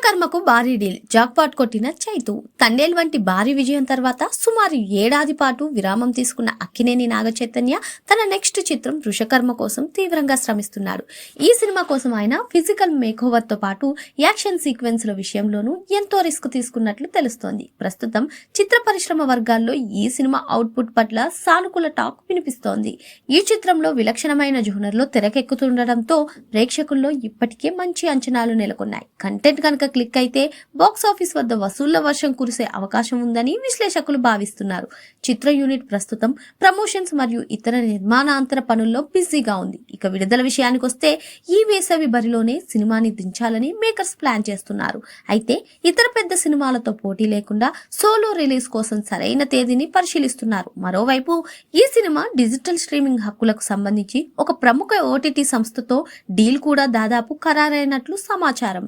విశ్వకర్మకు భారీ deal, jackpot కొట్టిన చైతు. తండేల్ వంటి భారీ విజయం తర్వాత సుమారు ఏడాది పాటు విరామం తీసుకున్న అక్కినేని నాగచైతన్య తన నెక్స్ట్ చిత్రం విశ్వకర్మ కోసం తీవ్రంగా శ్రమిస్తున్నాడు. ఈ సినిమా కోసం ఆయన ఫిజికల్ మేకోవర్ తో పాటు యాక్షన్ సీక్వెన్స్ల విషయంలోనూ ఎంతో రిస్క్ తీసుకున్నట్లు తెలుస్తోంది. ప్రస్తుతం చిత్ర పరిశ్రమ వర్గాల్లో ఈ సినిమా అవుట్పుట్ పట్ల సానుకూల టాక్ వినిపిస్తోంది. ఈ చిత్రంలో విలక్షణమైన జోనర్లో తెరకెక్కుతుండటంతో ప్రేక్షకుల్లో ఇప్పటికే మంచి అంచనాలు నెలకొన్నాయి. కంటెంట్ కనుక క్లిక్ అయితే బాక్స్ ఆఫీస్ వద్ద వసూళ్ల వర్షం కురిసే అవకాశం ఉందని విశ్లేషకులు భావిస్తున్నారు. చిత్ర యూనిట్ ప్రస్తుతం ప్రమోషన్స్ మరియు ఇతర నిర్మాణాంతర పనుల్లో బిజీగా ఉంది. ఇక విడుదల విషయానికి వస్తే ఈ వేసవి బరిలోనే సినిమాని దించాలని మేకర్స్ ప్లాన్ చేస్తున్నారు. అయితే ఇతర పెద్ద సినిమాలతో పోటీ లేకుండా సోలో రిలీజ్ కోసం సరైన తేదీని పరిశీలిస్తున్నారు. మరోవైపు ఈ సినిమా డిజిటల్ స్ట్రీమింగ్ హక్కులకు సంబంధించి ఒక ప్రముఖ ఓటీటీ సంస్థతో డీల్ కూడా దాదాపు ఖరారైనట్లు సమాచారం.